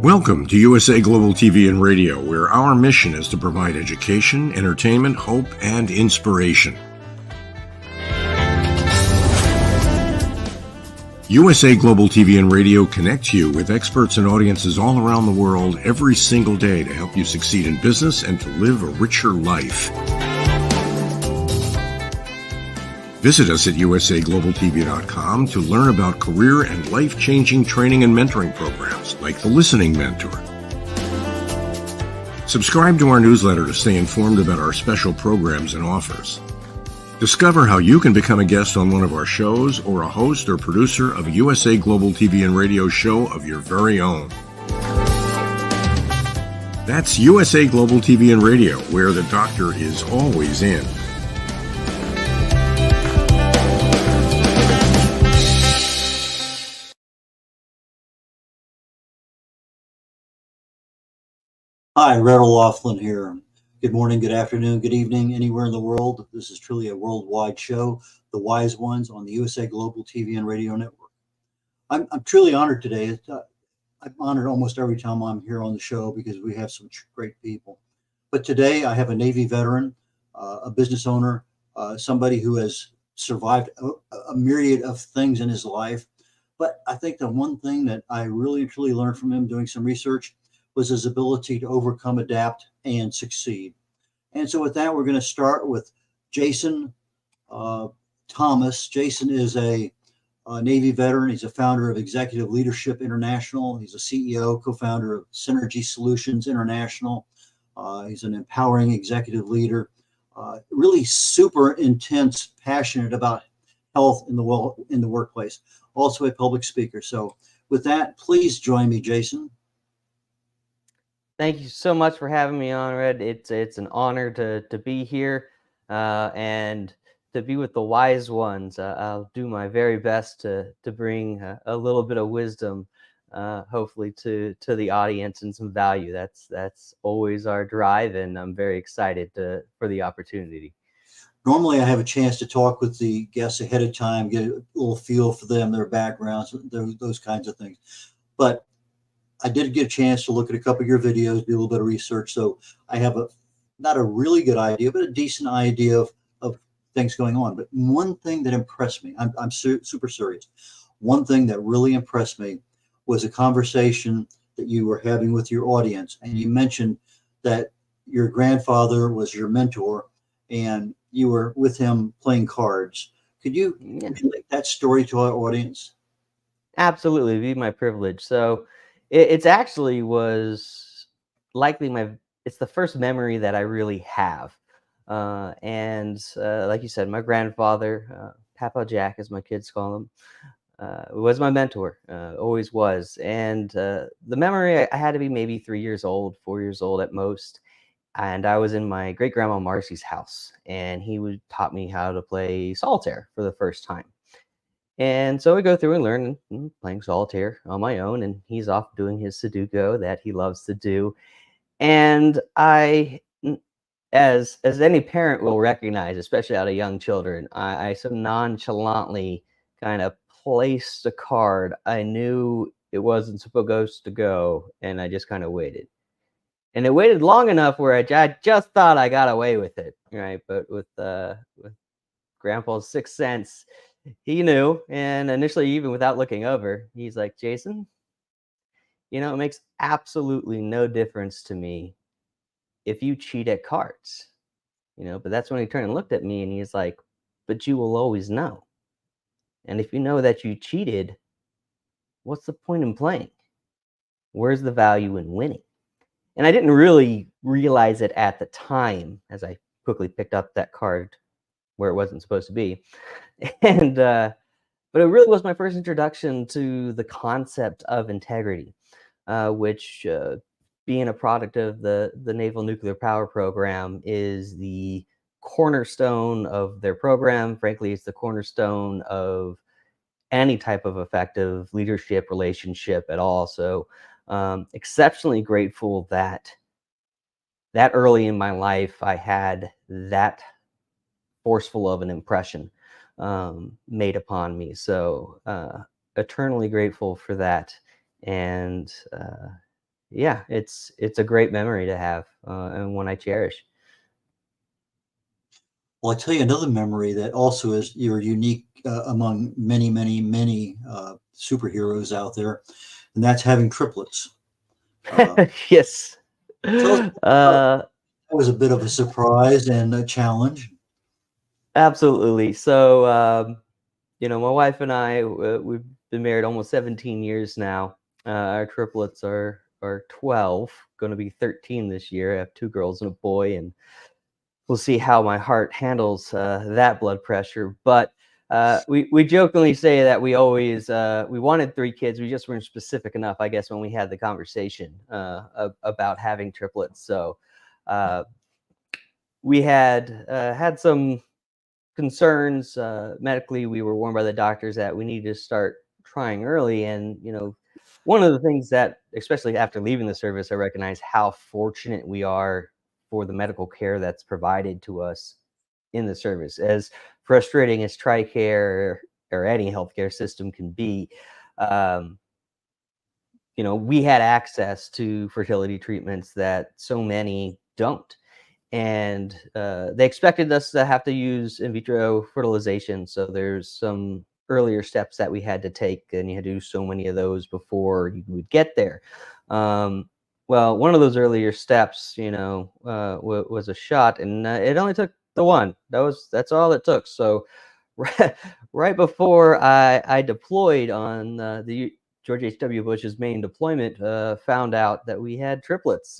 Welcome to USA Global TV and Radio, where our mission is to provide education, entertainment, hope, and inspiration. USA Global TV and Radio connects you with experts and audiences all around the world every single day to help you succeed in business and to live a richer life. Visit us at USAGlobalTV.com to learn about career and life-changing training and mentoring programs like the Listening Mentor. Subscribe to our newsletter to stay informed about our special programs and offers. Discover how you can become a guest on one of our shows or a host or producer of a USA Global TV and Radio show of your very own. That's USA Global TV and Radio, where the doctor is always in. Hi, red.olaughlin here. Good morning, good afternoon, good evening, anywhere in the world. This is truly a worldwide show, The Wise Ones on the USA Global TV and Radio Network. I'm truly honored today. I'm honored almost every time I'm here on the show because we have some great people. But today I have a Navy veteran, a business owner, somebody who has survived a myriad of things in his life. But I think the one thing that I really truly learned from him doing some research was his ability to overcome, adapt, and succeed. And so with that, we're going to start with Jason Thomas. Jason is a Navy veteran. He's a founder of Executive Leadership International. He's a CEO, co-founder of Synergy Solutions International. He's an empowering executive leader, really super intense, passionate about health in the workplace, also a public speaker. So with that, please join me, Jason. Thank you so much for having me on, Red. It's an honor to be here and to be with the wise ones. I'll do my very best to bring a little bit of wisdom, hopefully to the audience and some value. That's always our drive, and I'm very excited for the opportunity. Normally, I have a chance to talk with the guests ahead of time, get a little feel for them, their backgrounds, those kinds of things. But I did get a chance to look at a couple of your videos, do a little bit of research. So I have not a really good idea, but a decent idea of things going on. But one thing that impressed me, I'm super serious. One thing that really impressed me was a conversation that you were having with your audience. And you mentioned that your grandfather was your mentor and you were with him playing cards. Could you relate that story to our audience? Absolutely, it'd be my privilege. So it's actually was likely it's the first memory that I really have. And like you said, my grandfather, Papa Jack, as my kids call him, was my mentor, always was. And the memory, I had to be maybe 3 years old, 4 years old at most. And I was in my great grandma Marcy's house, and he taught me how to play solitaire for the first time. And so we go through and learn playing solitaire on my own, and he's off doing his Sudoku that he loves to do. And I, as any parent will recognize, especially out of young children, I so nonchalantly kind of placed a card. I knew it wasn't supposed to go, and I just kind of waited. And it waited long enough where I just thought I got away with it, right? But with Grandpa's sixth sense, he knew, and initially, even without looking over, he's like, Jason, it makes absolutely no difference to me if you cheat at cards, but that's when he turned and looked at me and he's like, but you will always know. And if you know that you cheated, what's the point in playing? Where's the value in winning? And I didn't really realize it at the time as I quickly picked up that card where it wasn't supposed to be. And but it really was my first introduction to the concept of integrity, which being a product of the Naval Nuclear Power Program is the cornerstone of their program. Frankly, it's the cornerstone of any type of effective leadership relationship at all. So exceptionally grateful that early in my life I had that forceful of an impression made upon me. So eternally grateful for that. And yeah, it's a great memory to have, and one I cherish. Well, I tell you another memory that also is you're unique among many, many, many superheroes out there, and that's having triplets. Uh, Yes. tell us about Uh, that. Was a bit of a surprise and a challenge. Absolutely. So, my wife and I, we've been married almost 17 years now. Our triplets are 12, going to be 13 this year. I have two girls and a boy, and we'll see how my heart handles that blood pressure. But we jokingly say that we always we wanted three kids. We just weren't specific enough, I guess, when we had the conversation about having triplets. So uh, we had some concerns medically. We were warned by the doctors that we needed to start trying early, and one of the things that, especially after leaving the service, I recognize how fortunate we are for the medical care that's provided to us in the service. As frustrating as TRICARE or any healthcare system can be, um, we had access to fertility treatments that so many don't, and they expected us to have to use in vitro fertilization. So there's some earlier steps that we had to take, and you had to do so many of those before you would get there. Um, well, one of those earlier steps, was a shot, and it only took the one. That's all it took. So right before I deployed on George H.W. Bush's main deployment, found out that we had triplets.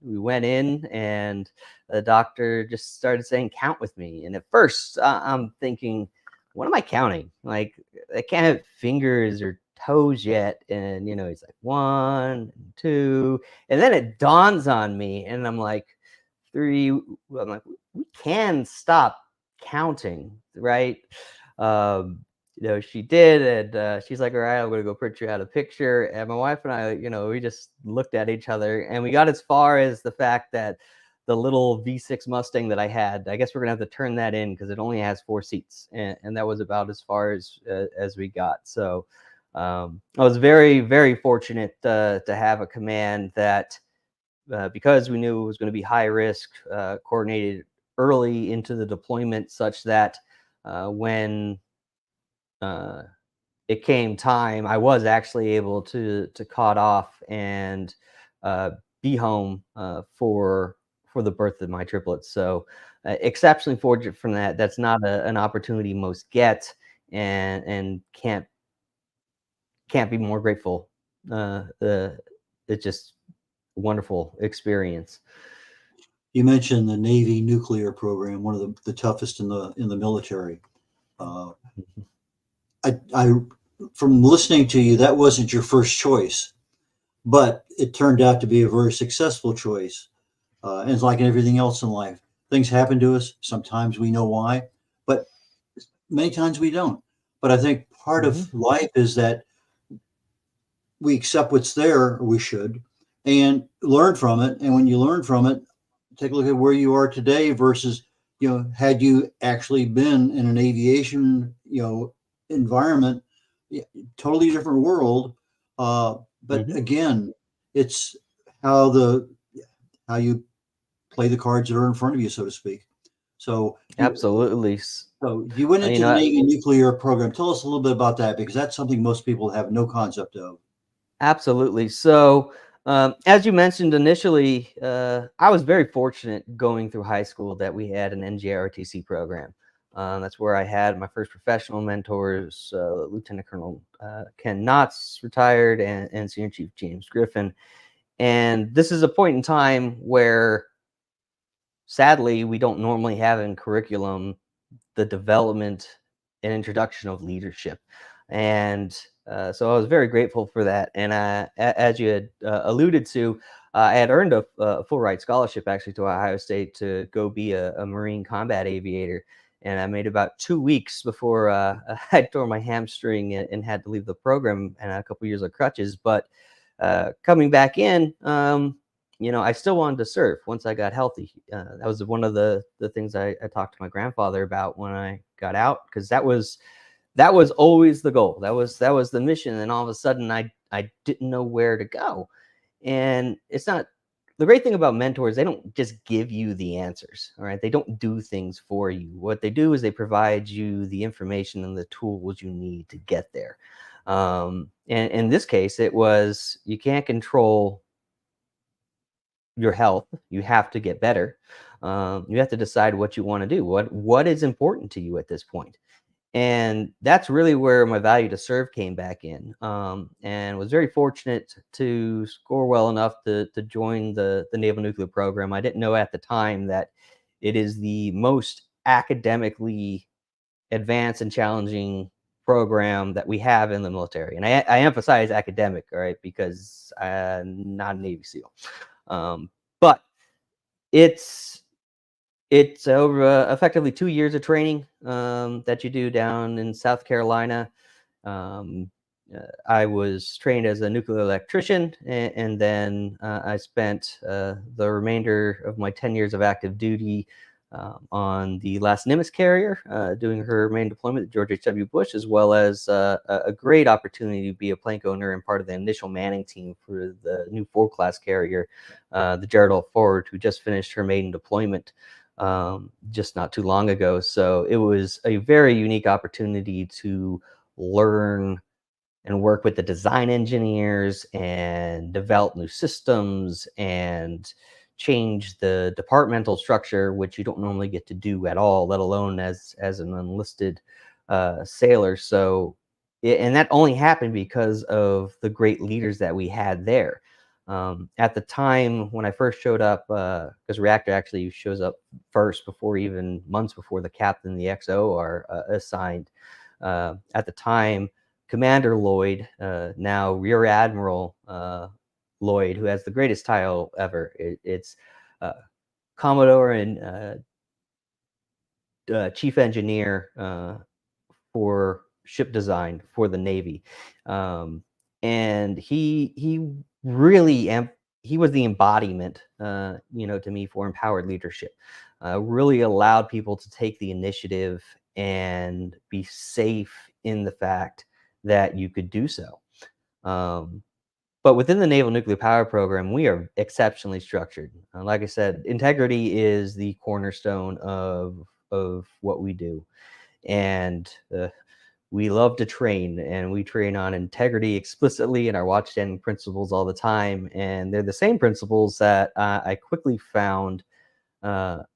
We went in, and the doctor just started saying, "Count with me." And at first, I'm thinking, "What am I counting? Like, I can't have fingers or toes yet." And he's like, "1 and 2," and then it dawns on me, and I'm like, "3." I'm like, "We can stop counting, right?" She did, and she's like, "All right, I'm gonna go print you out a picture." And my wife and I, we just looked at each other, and we got as far as the fact that the little V6 Mustang that I had, I guess we're gonna have to turn that in because it only has 4 seats, and that was about as far as we got. So I was very, very fortunate to have a command that, because we knew it was going to be high risk, coordinated early into the deployment, such that when uh, it came time, I was actually able to caught off and be home for the birth of my triplets. So exceptionally fortunate from that. That's not an opportunity most get, and can't be more grateful. It's just a wonderful experience. You mentioned the Navy nuclear program, one of the toughest in the military. Uh, I from listening to you, that wasn't your first choice, but it turned out to be a very successful choice. And it's like everything else in life, things happen to us. Sometimes we know why, but many times we don't. But I think part Mhm. of life is that we accept what's there, or we should, and learn from it. And when you learn from it, take a look at where you are today versus, had you actually been in an aviation, environment, totally different world. But Mhm. again, it's how the how you play the cards that are in front of you, so to speak. So Absolutely. you went You into the know, Navy nuclear program. Tell us a little bit about that because that's something most people have no concept of. absolutely. So, as you mentioned initially, I was very fortunate going through high school that we had an NGROTC program. That's where I had my first professional mentors, Lieutenant Colonel Ken Knotts, retired, and Senior Chief James Griffin. And this is a point in time where, sadly, we don't normally have in curriculum the development and introduction of leadership. And so I was very grateful for that. And as you had alluded to, I had earned a full ride scholarship actually to Ohio State to go be a Marine combat aviator. And I made about 2 weeks before I tore my hamstring and had to leave the program and a couple years of crutches. But coming back in, I still wanted to serve once I got healthy. That was one of the things I talked to my grandfather about when I got out, because that was always the goal. That was the mission. And all of a sudden, I didn't know where to go. And it's not the great thing about mentors, they don't just give you the answers. All right. They don't do things for you. What they do is they provide you the information and the tools you need to get there. And in this case, it was you can't control your health. You have to get better. You have to decide what you want to do. What is important to you at this point? And that's really where my value to serve came back in, and was very fortunate to score well enough to join the Naval Nuclear Program. I didn't know at the time that it is the most academically advanced and challenging program that we have in the military. And I emphasize academic, all right, because I'm not a Navy SEAL. But it's over effectively 2 years of training that you do down in South Carolina. Um, I was trained as a nuclear electrician, and then I spent the remainder of my 10 years of active duty on the last Nimitz carrier, doing her main deployment at George H.W. Bush, as well as a great opportunity to be a plank owner and part of the initial manning team for the new Ford class carrier, the Gerald L. Ford, who just finished her maiden deployment just not too long ago. So it was a very unique opportunity to learn and work with the design engineers and develop new systems and change the departmental structure, which you don't normally get to do at all, let alone as an enlisted sailor. So, and that only happened because of the great leaders that we had there. At the time when I first showed up, because Reactor actually shows up first before even months before the captain and the XO are assigned. At the time, Commander Lloyd, now Rear Admiral Lloyd, who has the greatest title ever. It's Commodore and Chief Engineer for ship design for the Navy, and he really he was the embodiment, to me for empowered leadership. Really allowed people to take the initiative and be safe in the fact that you could do so. But within the Naval Nuclear Power Program, we are exceptionally structured. Like I said, integrity is the cornerstone of what we do, and we love to train, and we train on integrity explicitly in our watchstanding principles all the time. And they're the same principles that I quickly found are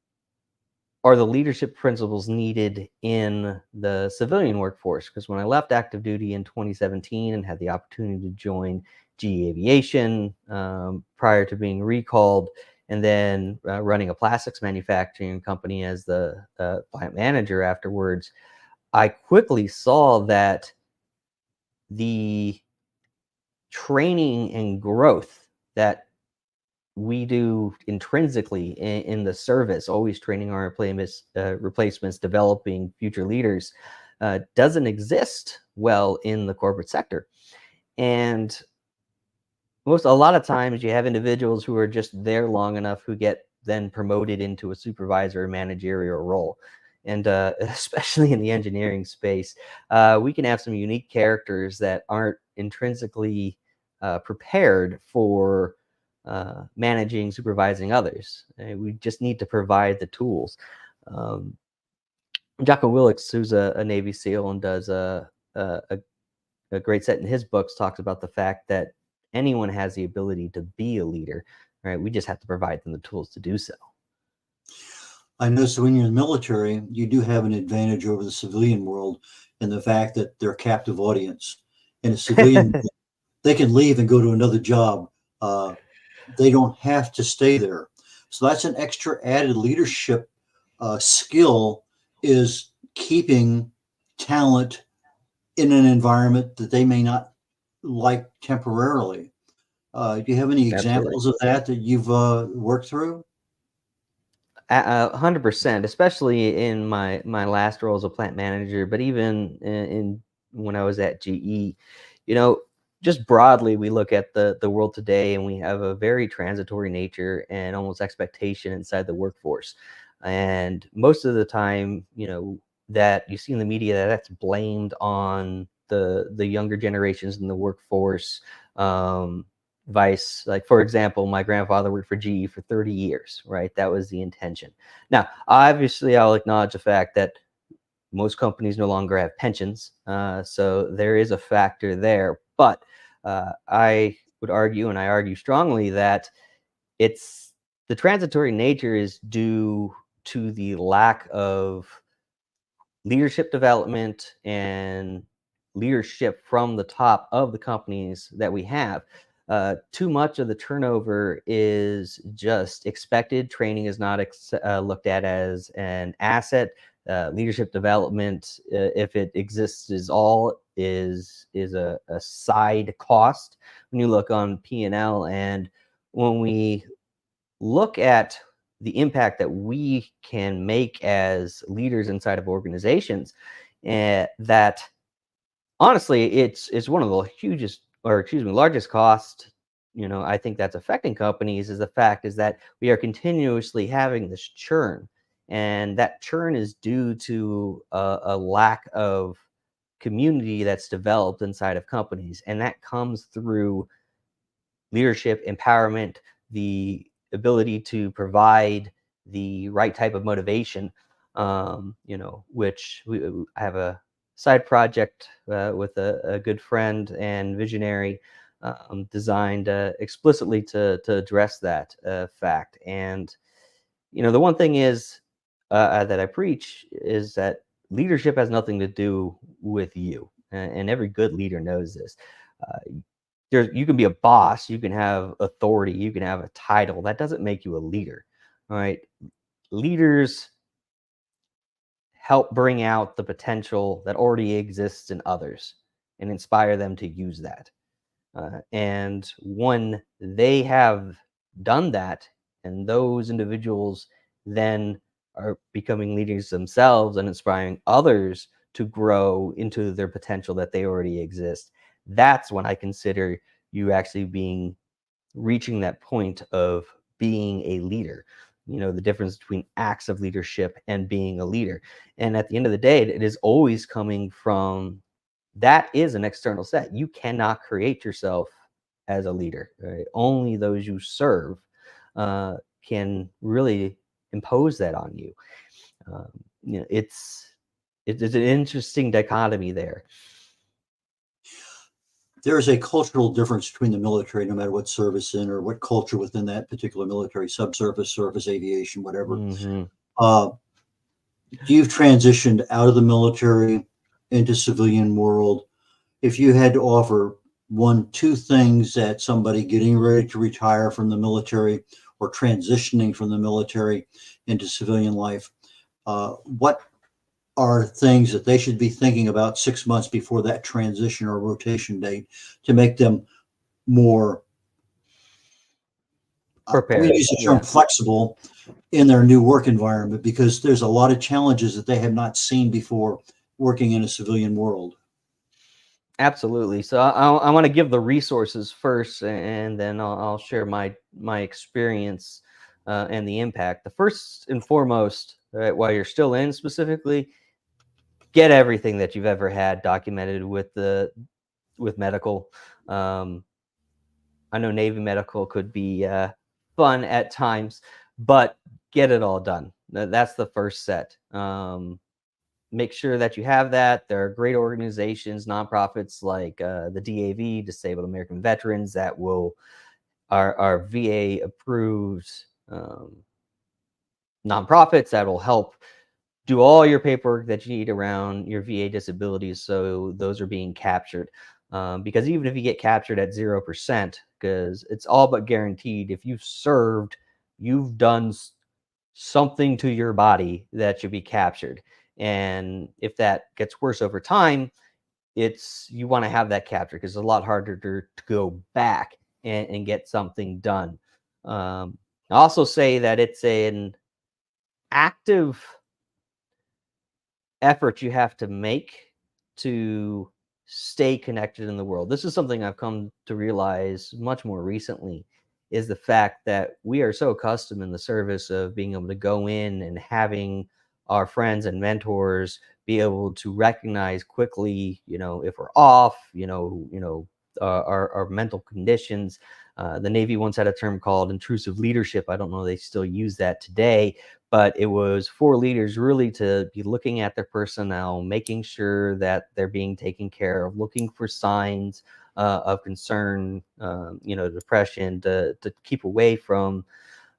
the leadership principles needed in the civilian workforce. Because when I left active duty in 2017 and had the opportunity to join GE Aviation prior to being recalled, and then running a plastics manufacturing company as the plant manager afterwards, I quickly saw that the training and growth that we do intrinsically in the service, always training our replacements, developing future leaders, doesn't exist well in the corporate sector. And a lot of times you have individuals who are just there long enough who get then promoted into a supervisor or managerial role. And especially in the engineering space, we can have some unique characters that aren't intrinsically prepared for managing, supervising others. We just need to provide the tools. Jocko Willix, who's a Navy SEAL and does a great set in his books, talks about the fact that anyone has the ability to be a leader, right? We just have to provide them the tools to do so. I know, so when you're in the military, you do have an advantage over the civilian world in the fact that they're a captive audience. In a civilian, they can leave and go to another job. They don't have to stay there. So that's an extra added leadership skill, is keeping talent in an environment that they may not like temporarily. Do you have any examples of that you've worked through? 100%, especially in my last role as a plant manager, but even in when I was at GE, just broadly, we look at the world today, and we have a very transitory nature and almost expectation inside the workforce. And most of the time, that you see in the media, that's blamed on the younger generations in the workforce, vice. Like, for example, my grandfather worked for GE for 30 years, right? That was the intention. Now, obviously, I'll acknowledge the fact that most companies no longer have pensions, so there is a factor there. But I would argue, and I argue strongly, that it's the transitory nature is due to the lack of leadership development and leadership from the top of the companies that we have. Too much of the turnover is just expected. Training is not looked at as an asset. Leadership development, if it exists, is a side cost when you look on P&L. And when we look at the impact that we can make as leaders inside of organizations, that honestly, it's one of the largest cost, I think that's affecting companies, is the fact is that we are continuously having this churn, and that churn is due to a lack of community that's developed inside of companies, and that comes through leadership, empowerment, the ability to provide the right type of motivation, which I have a side project with a good friend and visionary, designed explicitly to address that fact. And, the one thing is that I preach is that leadership has nothing to do with you. And every good leader knows this. Uh, you can be a boss, you can have authority, you can have a title. That doesn't make you a leader. All right. Leaders help bring out the potential that already exists in others and inspire them to use that. And when they have done that, and those individuals then are becoming leaders themselves and inspiring others to grow into their potential that they already exist, that's when I consider you actually reaching that point of being a leader. The difference between acts of leadership and being a leader. And at the end of the day, it is always coming from, that is an external set. You cannot create yourself as a leader. Right? Only those you serve can really impose that on you. It's an interesting dichotomy there. There's a cultural difference between the military, no matter what service in or what culture within that particular military, subsurface, surface, aviation, whatever. You've transitioned out of the military into civilian world. If you had to offer two things that somebody getting ready to retire from the military or transitioning from the military into civilian life, what are things that they should be thinking about 6 months before that transition or rotation date to make them more prepared? We use the term flexible in their new work environment, because there's a lot of challenges that they have not seen before working in a civilian world. Absolutely. So I want to give the resources first, and then I'll share my experience and the impact. The first and foremost, right, while you're still in specifically, get everything that you've ever had documented with medical. I know Navy medical could be fun at times, but get it all done. That's the first set. Make sure that you have that. There are great organizations, nonprofits like the DAV, Disabled American Veterans, that are VA approved nonprofits that will help do all your paperwork that you need around your VA disabilities, so those are being captured. Because even if you get captured at 0%, because it's all but guaranteed, if you've served, you've done something to your body that should be captured. And if that gets worse over time, you want to have that captured, because it's a lot harder to go back and get something done. I also say that it's an active effort you have to make to stay connected in the world. This is something I've come to realize much more recently, is the fact that we are so accustomed in the service of being able to go in and having our friends and mentors be able to recognize quickly, if we're off, our mental conditions. The Navy once had a term called intrusive leadership. I don't know if they still use that today, but it was for leaders really to be looking at their personnel, making sure that they're being taken care of, looking for signs of concern, depression, to keep away from,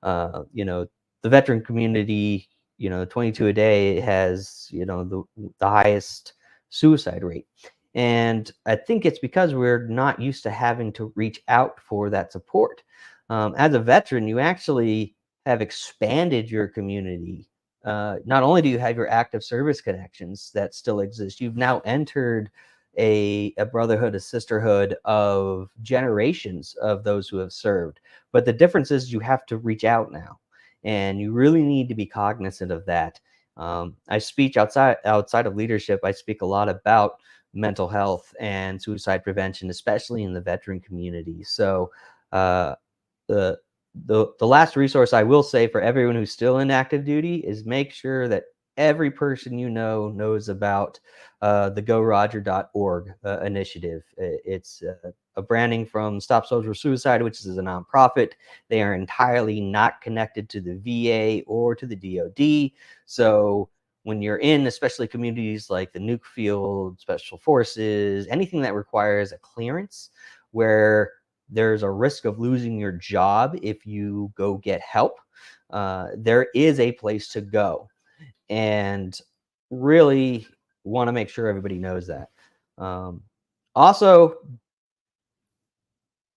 the veteran community. 22 a day has, the highest suicide rate. And I think it's because we're not used to having to reach out for that support. As a veteran, you actually have expanded your community. Not only do you have your active service connections that still exist, you've now entered a brotherhood, a sisterhood of generations of those who have served. But the difference is you have to reach out now, and you really need to be cognizant of that. I speak outside of leadership. I speak a lot about mental health and suicide prevention, especially in the veteran community. So the last resource I will say for everyone who's still in active duty is make sure that every person knows about the GoRoger.org initiative. It's a branding from Stop Soldier Suicide, which is a nonprofit. They are entirely not connected to the VA or to the DoD. So when you're in, especially communities like the nuke field, special forces, anything that requires a clearance, where there's a risk of losing your job if you go get help, there is a place to go. And really want to make sure everybody knows that. Also,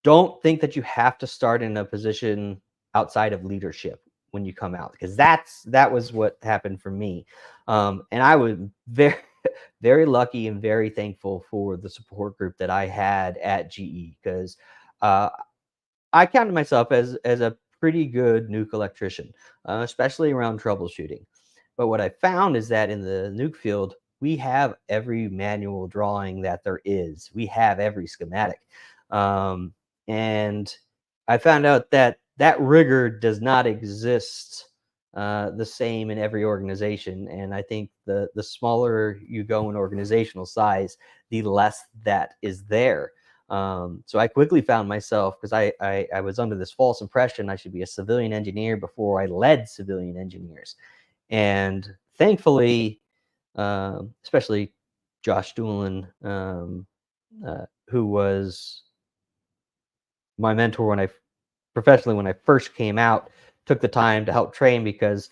don't think that you have to start in a position outside of leadership when you come out, because that was what happened for me. And I was very, very lucky and very thankful for the support group that I had at GE, because I counted myself as a pretty good nuke electrician, especially around troubleshooting. But what I found is that in the nuke field, we have every manual drawing that there is. We have every schematic. And I found out that rigor does not exist the same in every organization. And I think the smaller you go in organizational size, the less that is there. So I quickly found myself, because I was under this false impression I should be a civilian engineer before I led civilian engineers. And thankfully, especially Josh Doolin, who was my mentor when I first came out, took the time to help train, because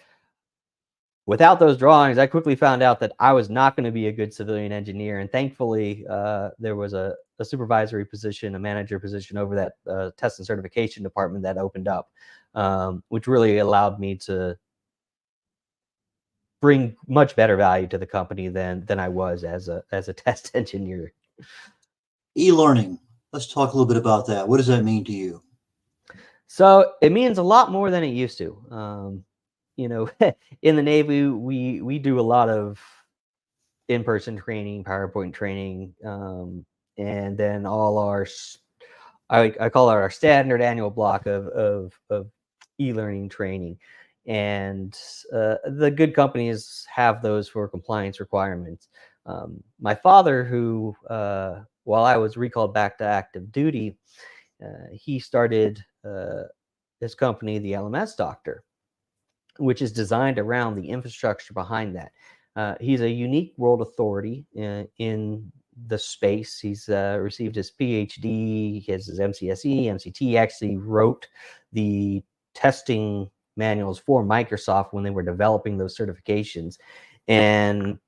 without those drawings, I quickly found out that I was not going to be a good civilian engineer. And thankfully, there was a supervisory position, a manager position over that test and certification department that opened up, which really allowed me to bring much better value to the company than I was as a test engineer. E-learning. Let's talk a little bit about that. What does that mean to you? So it means a lot more than it used to. In the Navy, we do a lot of in-person training, PowerPoint training, and then all our, I call it our standard annual block of e-learning training. And the good companies have those for compliance requirements. My father, who, while I was recalled back to active duty, he started his company, the LMS Doctor, which is designed around the infrastructure behind that. He's a unique world authority in the space. He's received his PhD, he has his MCSE, MCT. He actually wrote the testing manuals for Microsoft when they were developing those certifications. And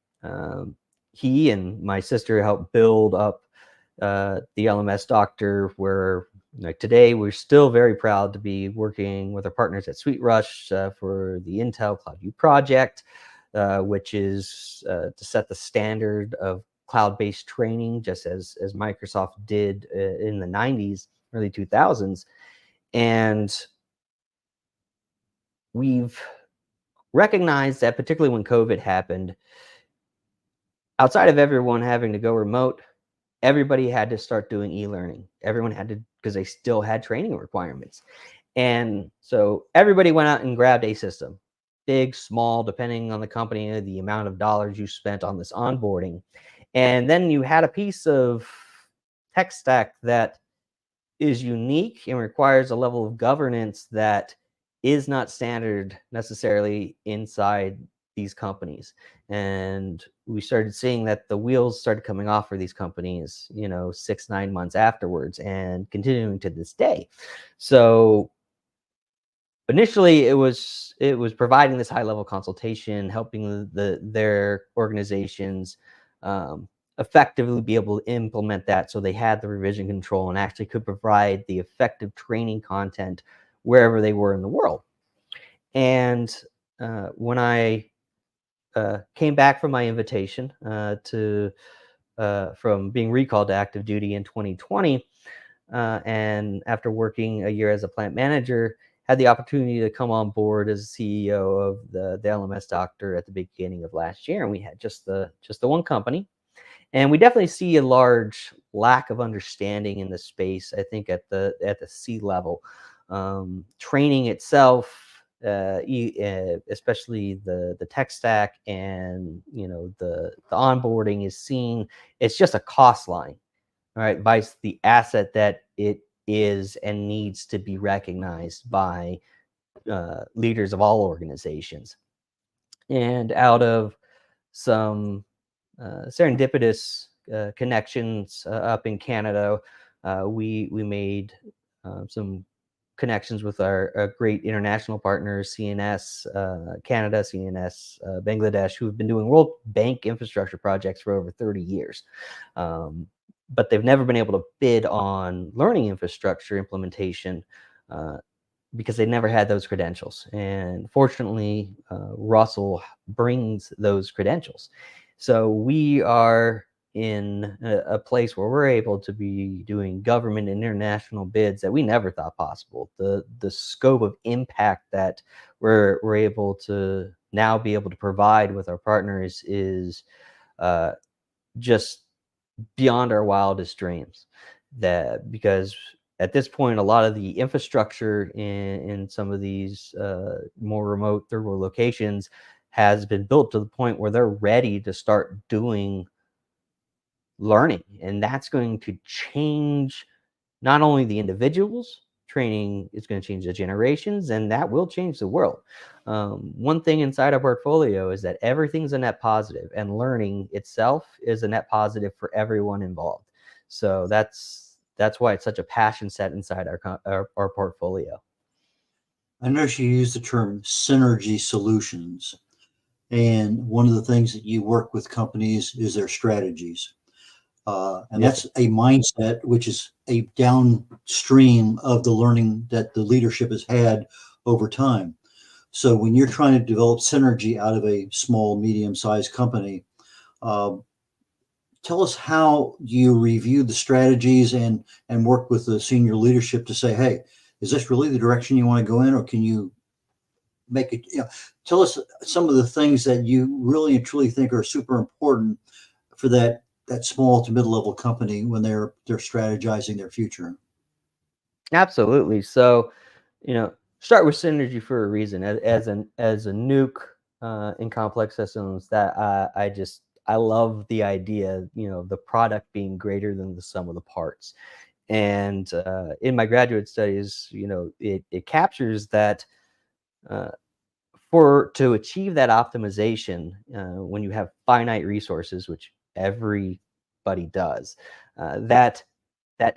he and my sister helped build up the LMS Doctor, where today we're still very proud to be working with our partners at SweetRush for the Intel Cloud U project, which is to set the standard of cloud-based training, just as Microsoft did in the 90s, early 2000s. And we've recognized that, particularly when COVID happened, outside of everyone having to go remote, everybody had to start doing e-learning. Everyone had to, because they still had training requirements. And so everybody went out and grabbed a system, big, small, depending on the company, the amount of dollars you spent on this onboarding. And then you had a piece of tech stack that is unique and requires a level of governance that is not standard necessarily inside these companies. And we started seeing that the wheels started coming off for these companies, 6-9 months afterwards, and continuing to this day. So initially it was providing this high level consultation, helping their organizations effectively be able to implement that, so they had the revision control and actually could provide the effective training content wherever they were in the world. And when I came back from my invitation from being recalled to active duty in 2020, and after working a year as a plant manager, had the opportunity to come on board as CEO of the LMS Doctor at the beginning of last year, and we had just the one company. And we definitely see a large lack of understanding in the space, I think, at the C level. Training itself, especially the tech stack and the onboarding is seen, it's just a cost line, all right, vice the asset that it is and needs to be recognized by leaders of all organizations. And out of some serendipitous connections up in Canada, we made some connections with our great international partners, CNS Canada, CNS Bangladesh, who have been doing World Bank infrastructure projects for over 30 years. But they've never been able to bid on learning infrastructure implementation because they never had those credentials. And fortunately, Russell brings those credentials. So we are in a place where we're able to be doing government and international bids that we never thought possible. The scope of impact that we're able to now be able to provide with our partners is just beyond our wildest dreams. That because at this point, a lot of the infrastructure in some of these more remote third world locations has been built to the point where they're ready to start doing learning. And that's going to change not only the individuals, training is going to change the generations, and that will change the world. One thing inside our portfolio is that everything's a net positive, and learning itself is a net positive for everyone involved. So that's why it's such a passion set inside our portfolio. I notice you use the term synergy solutions. And one of the things that you work with companies is their strategies. And Yes. that's a mindset, which is a downstream of the learning that the leadership has had over time. So when you're trying to develop synergy out of a small, medium-sized company, tell us how you review the strategies and work with the senior leadership to say, hey, is this really the direction you want to go in, or can you make it, tell us some of the things that you really and truly think are super important for that small to mid-level company when they're strategizing their future. Absolutely. So, start with synergy for a reason. As a nuke in complex systems, that I love the idea, the product being greater than the sum of the parts. And in my graduate studies, it captures that to achieve that optimization, when you have finite resources, which everybody does, that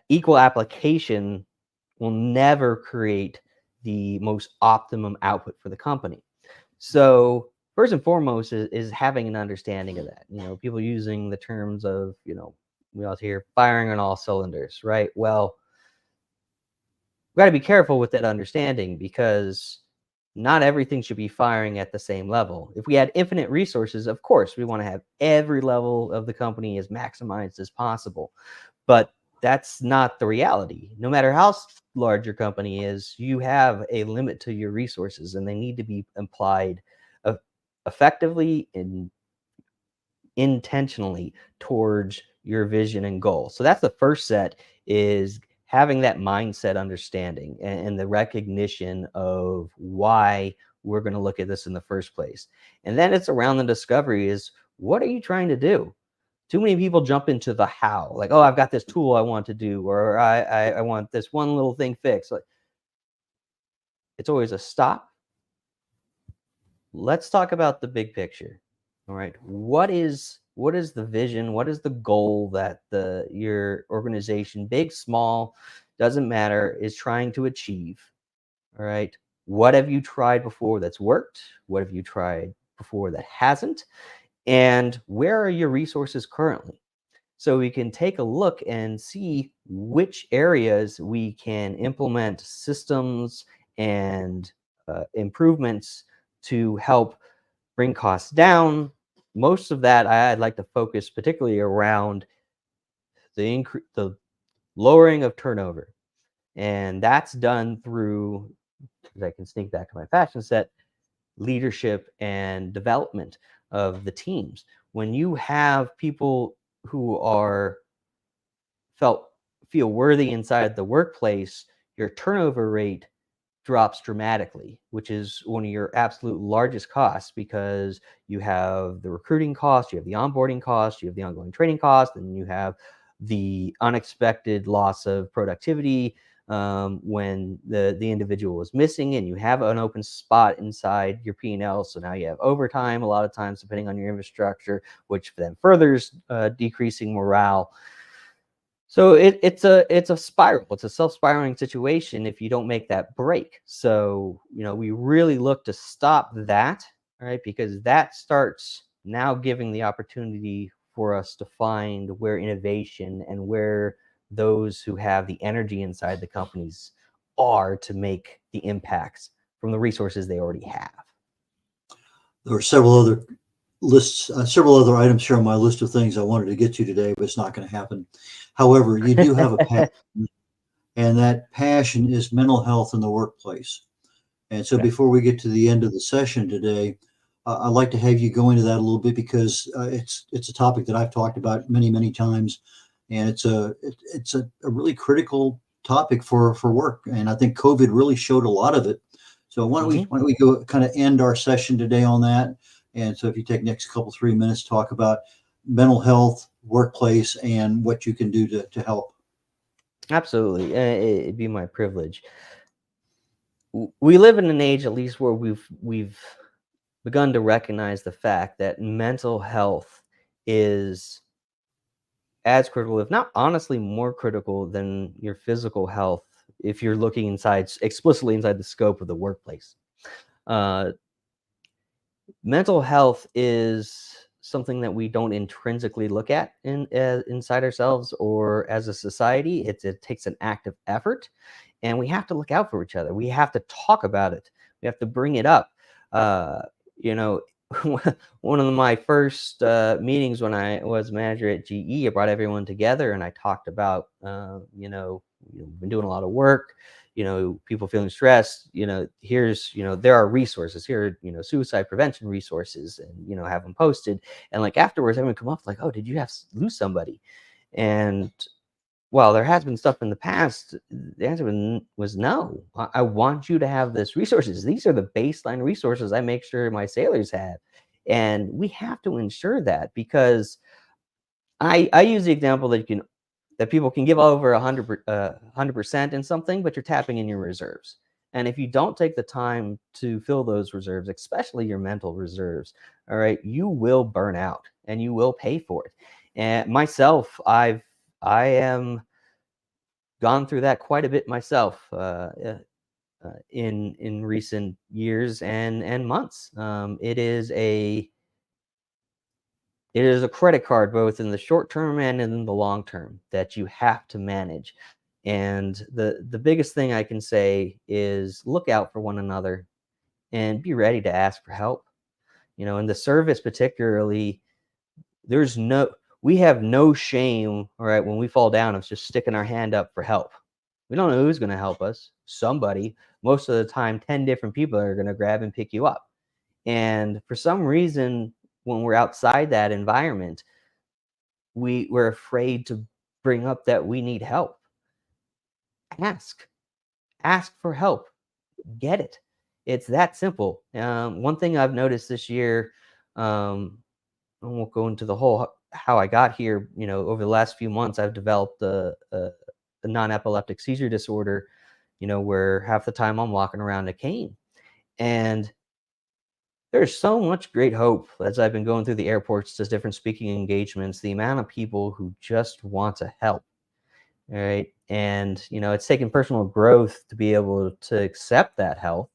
equal application will never create the most optimum output for the company. So first and foremost is having an understanding of that. People using the terms of, we all hear firing on all cylinders, right? Well, we got to be careful with that understanding, because not everything should be firing at the same level. If we had infinite resources, of course, we want to have every level of the company as maximized as possible. But that's not the reality. No matter how large your company is, you have a limit to your resources, and they need to be applied effectively and intentionally towards your vision and goal. So that's the first set, is having that mindset understanding and the recognition of why we're going to look at this in the first place. And then it's around the discovery is, what are you trying to do? Too many people jump into the how, like, oh, I've got this tool I want to do, or I want this one little thing fixed. Like, it's always a stop. Let's talk about the big picture. All right. What is the vision? What is the goal that your organization, big, small, doesn't matter, is trying to achieve? All right. What have you tried before that's worked? What have you tried before that hasn't? And where are your resources currently? So we can take a look and see which areas we can implement systems and improvements to help bring costs down. Most of that I'd like to focus particularly around the lowering of turnover. And that's done through, as I can sneak back to my passion set, leadership and development of the teams. When you have people who feel worthy inside the workplace, your turnover rate drops dramatically, which is one of your absolute largest costs, because you have the recruiting cost, you have the onboarding cost, you have the ongoing training cost, and you have the unexpected loss of productivity when the individual is missing and you have an open spot inside your P&L. So now you have overtime a lot of times, depending on your infrastructure, which then furthers decreasing morale. So it's a spiral. It's a self-spiraling situation if you don't make that break. So, we really look to stop that, right? Because that starts now giving the opportunity for us to find where innovation and where those who have the energy inside the companies are to make the impacts from the resources they already have. There are several other items here on my list of things I wanted to get to today, but it's not going to happen. However, you do have a passion, and that passion is mental health in the workplace. And so, Okay. before we get to the end of the session today, I'd like to have you go into that a little bit, because it's a topic that I've talked about many, many times, and it's a really critical topic for work. And I think COVID really showed a lot of it. So why don't we go kind of end our session today on that? And so if you take next couple 3 minutes, talk about mental health, workplace, and what you can do to help. Absolutely. It'd be my privilege. We live in an age, at least, where we've begun to recognize the fact that mental health is as critical, if not honestly more critical, than your physical health, if you're looking explicitly inside the scope of the workplace. Mental health is something that we don't intrinsically look at inside ourselves or as a society. It takes an active effort, and we have to look out for each other. We have to talk about it. We have to bring it up. You know, one of my first meetings when I was manager at GE, I brought everyone together and I talked about, we've been doing a lot of work, people feeling stressed, here's, there are resources here, suicide prevention resources, and, have them posted. And like afterwards, everyone come up like, oh, did you lose somebody? And while there has been stuff in the past, the answer was no. I want you to have this resources. These are the baseline resources I make sure my sailors have. And we have to ensure that, because I use the example that people can give over 100% in something, but you're tapping in your reserves. And if you don't take the time to fill those reserves, especially your mental reserves, all right, you will burn out and you will pay for it. And myself, I am gone through that quite a bit myself in recent years and months. It is a credit card, both in the short term and in the long term, that you have to manage. And the biggest thing I can say is look out for one another and be ready to ask for help. In the service particularly, we have no shame, all right, when we fall down, of just sticking our hand up for help. We don't know who's going to help us. Somebody. Most of the time, 10 different people are going to grab and pick you up. And for some reason, when we're outside that environment, we're afraid to bring up that we need help. Ask for help. Get it. It's that simple. One thing I've noticed this year, I won't go into the whole how I got here, over the last few months, I've developed a non-epileptic seizure disorder, where half the time I'm walking around a cane. And there's so much great hope as I've been going through the airports to different speaking engagements, the amount of people who just want to help. All right. And, it's taken personal growth to be able to accept that help.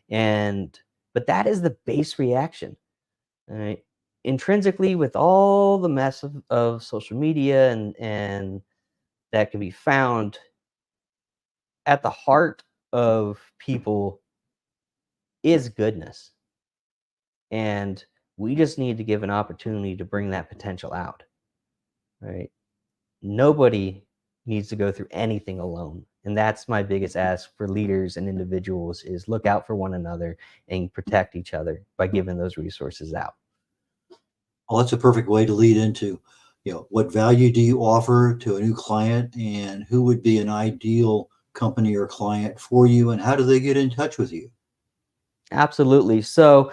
But that is the base reaction. All right. Intrinsically, with all the mess of social media and that can be found at the heart of people is goodness. And we just need to give an opportunity to bring that potential out. Right. Nobody needs to go through anything alone. And that's my biggest ask for leaders and individuals is look out for one another and protect each other by giving those resources out. Well, that's a perfect way to lead into, what value do you offer to a new client, and who would be an ideal company or client for you, and how do they get in touch with you? Absolutely. So,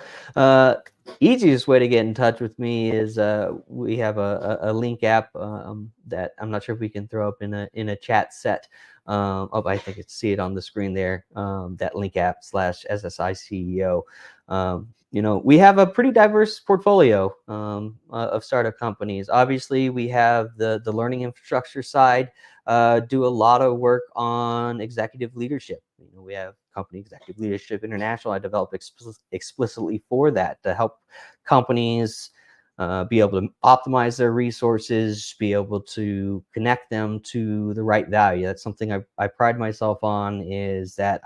easiest way to get in touch with me is we have a link app that I'm not sure if we can throw up in a chat set. I think it's see it on the screen there. That link app / SSI CEO. We have a pretty diverse portfolio of startup companies. Obviously, we have the learning infrastructure side. Do a lot of work on executive leadership. We have Company Executive Leadership International. I developed explicitly for that to help companies be able to optimize their resources, be able to connect them to the right value. That's something I pride myself on, is that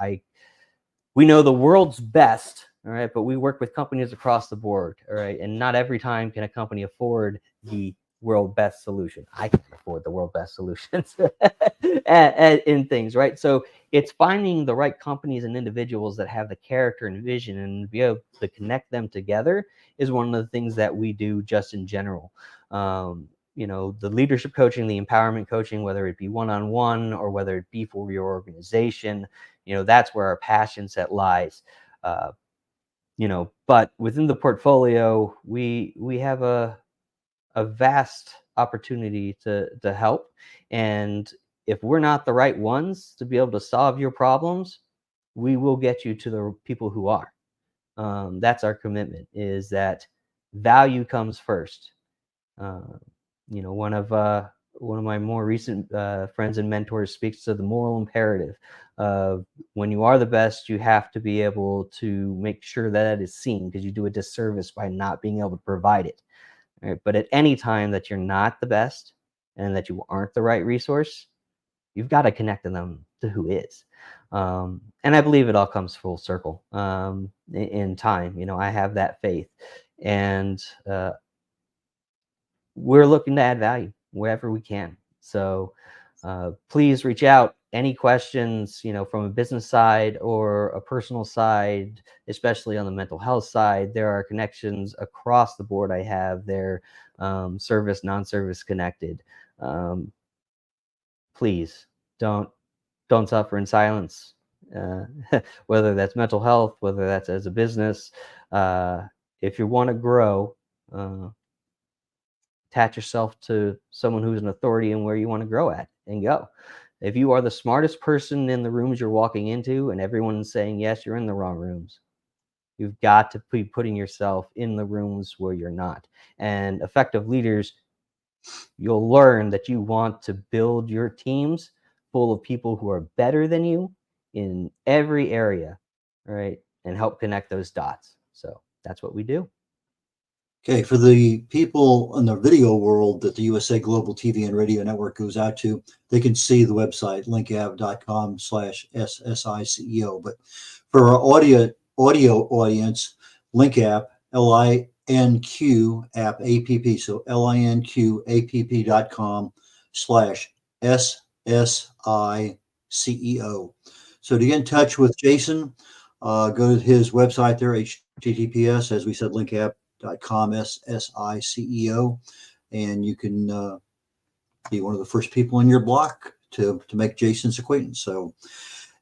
we know the world's best, all right, but we work with companies across the board, all right, and not every time can a company afford the world best solution. I can afford the world best solutions in things, right? So it's finding the right companies and individuals that have the character and vision and be able to connect them together is one of the things that we do just in general. The leadership coaching, the empowerment coaching, whether it be one-on-one or whether it be for your organization, that's where our passion set lies. But within the portfolio, we have a vast opportunity to help. And if we're not the right ones to be able to solve your problems, we will get you to the people who are. That's our commitment, is that value comes first. One of my more recent friends and mentors speaks to the moral imperative of when you are the best, you have to be able to make sure that it is seen, because you do a disservice by not being able to provide it. Right? But at any time that you're not the best and that you aren't the right resource, you've got to connect them to who is. And I believe it all comes full circle in time. I have that faith. And we're looking to add value wherever we can. So please reach out. Any questions, from a business side or a personal side, especially on the mental health side, there are connections across the board. I have there, service, non-service connected. Please don't suffer in silence, whether that's mental health, whether that's as a business. If you want to grow, attach yourself to someone who's an authority in where you want to grow at and go. If you are the smartest person in the rooms you're walking into and everyone's saying yes, you're in the wrong rooms. You've got to be putting yourself in the rooms where you're not. And effective leaders, you'll learn that you want to build your teams full of people who are better than you in every area, right? And help connect those dots. So that's what we do. Okay, for the people in the video world that the USA Global TV and Radio Network goes out to, they can see the website, linkapp.com/SSICEO. But for our audio audience, Linkapp, LINQ app, APP, so linqapp.com/SSICEO. So to get in touch with Jason, go to his website there, https, as we said, linkapp.com/SSICEO, and you can be one of the first people in your block to make Jason's acquaintance. So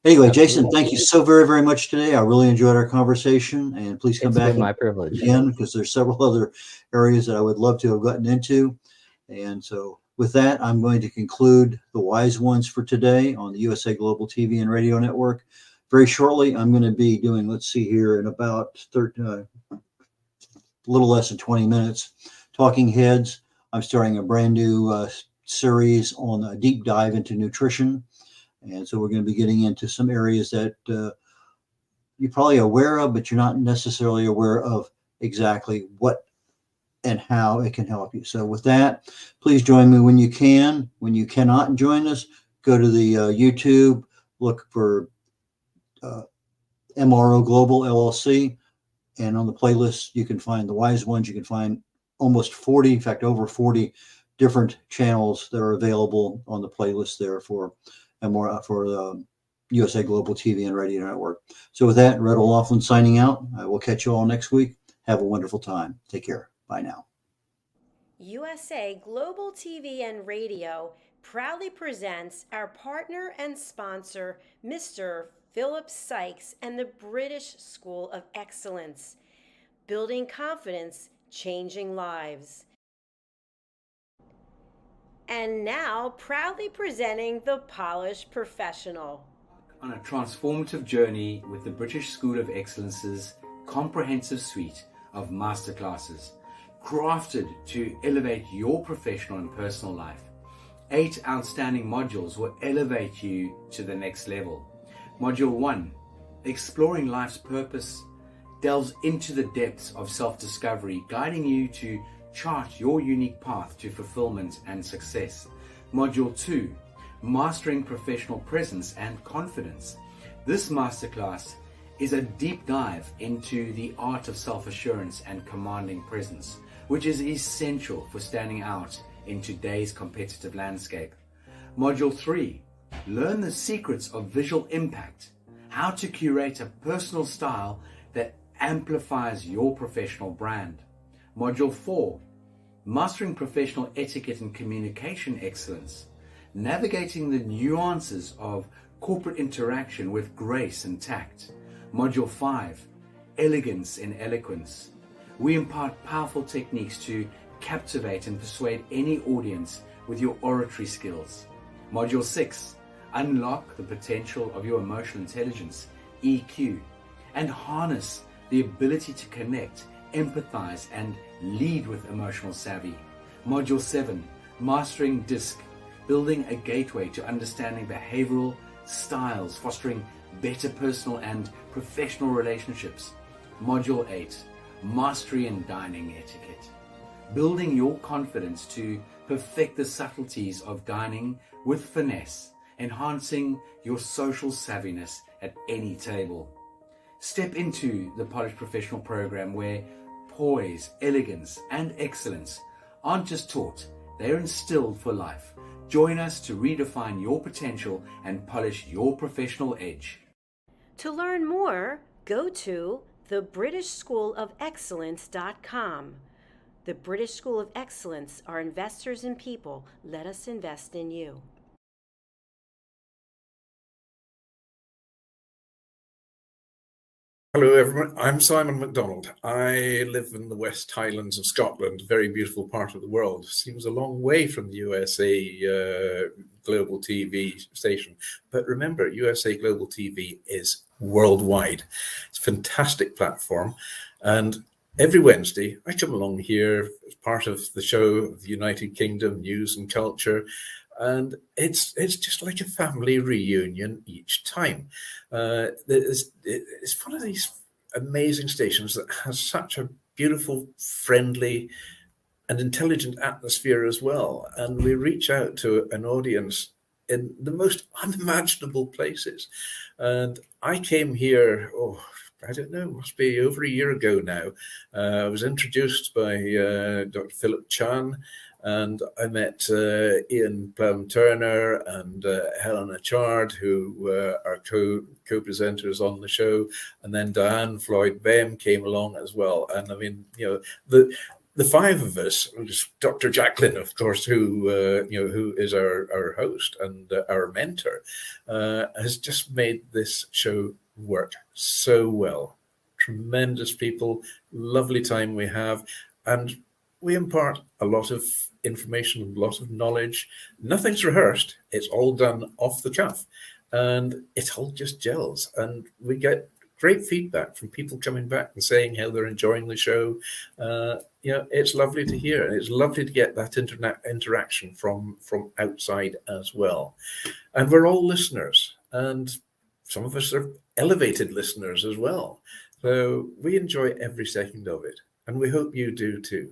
anyway, Jason, thank you so very, very much today. I really enjoyed our conversation, and please come back. It's been my privilege again, because there's several other areas that I would love to have gotten into. And so with that, I'm going to conclude the Wise Ones for today on the USA Global TV and Radio Network. Very shortly, I'm going to be doing, let's see here, in about a little less than 20 minutes, Talking Heads. I'm starting a brand new series on a deep dive into nutrition. And so we're going to be getting into some areas that you're probably aware of, but you're not necessarily aware of exactly what and how it can help you. So with that, please join me when you can. When you cannot join us, go to the YouTube, look for MRO Global LLC, and on the playlist, you can find the Wise Ones. You can find almost 40, in fact, over 40 different channels that are available on the playlist there for the USA Global TV and Radio Network. So with that, Red O'Laughlin signing out. I will catch you all next week. Have a wonderful time. Take care. Bye now. USA Global TV and Radio proudly presents our partner and sponsor, Mr. Philip Sykes and the British School of Excellence. Building confidence, changing lives. And now, proudly presenting the Polished Professional. On a transformative journey with the British School of Excellence's comprehensive suite of masterclasses, crafted to elevate your professional and personal life. 8 outstanding modules will elevate you to the next level. Module 1, Exploring Life's Purpose, delves into the depths of self-discovery, guiding you to chart your unique path to fulfillment and success. Module 2, Mastering Professional Presence and Confidence. This masterclass is a deep dive into the art of self-assurance and commanding presence, which is essential for standing out in today's competitive landscape. Module 3, Learn the secrets of visual impact, how to curate a personal style that amplifies your professional brand. Module 4, Mastering Professional Etiquette and Communication Excellence, navigating the nuances of corporate interaction with grace and tact. Module 5, Elegance in Eloquence. We impart powerful techniques to captivate and persuade any audience with your oratory skills. Module 6, Unlock the potential of your emotional intelligence, EQ, and harness the ability to connect, empathize, and lead with emotional savvy. Module 7, Mastering DISC, building a gateway to understanding behavioral styles, fostering better personal and professional relationships. Module 8, Mastery in Dining Etiquette, building your confidence to perfect the subtleties of dining with finesse, enhancing your social savviness at any table. Step into the Polished Professional program where poise, elegance, and excellence aren't just taught, they're instilled for life. Join us to redefine your potential and polish your professional edge. To learn more, go to thebritishschoolofexcellence.com. The British School of Excellence are investors in people. Let us invest in you. Hello everyone, I'm Simon MacDonald. I live in the West Highlands of Scotland, a very beautiful part of the world. Seems a long way from the USA Global TV station. But remember, USA Global TV is worldwide. It's a fantastic platform. And every Wednesday, I come along here as part of the show of the United Kingdom News and Culture. And it's just like a family reunion each time. It's one of these amazing stations that has such a beautiful, friendly, and intelligent atmosphere as well. And we reach out to an audience in the most unimaginable places. And I came here, I don't know, must be over a year ago now. I was introduced by Dr. Philip Chan, and I met Ian Plum-Turner and Helena Chard, who are co-presenters on the show. And then Diane Floyd-Bem came along as well. And I mean, the five of us, Dr. Jacqueline, of course, who is our host and our mentor, has just made this show work so well. Tremendous people, lovely time we have. And we impart a lot of information, a lot of knowledge. Nothing's rehearsed. It's all done off the cuff, and it all just gels. And we get great feedback from people coming back and saying how they're enjoying the show. It's lovely to hear, and it's lovely to get that interaction from outside as well. And we're all listeners, and some of us are elevated listeners as well. So we enjoy every second of it, and we hope you do too.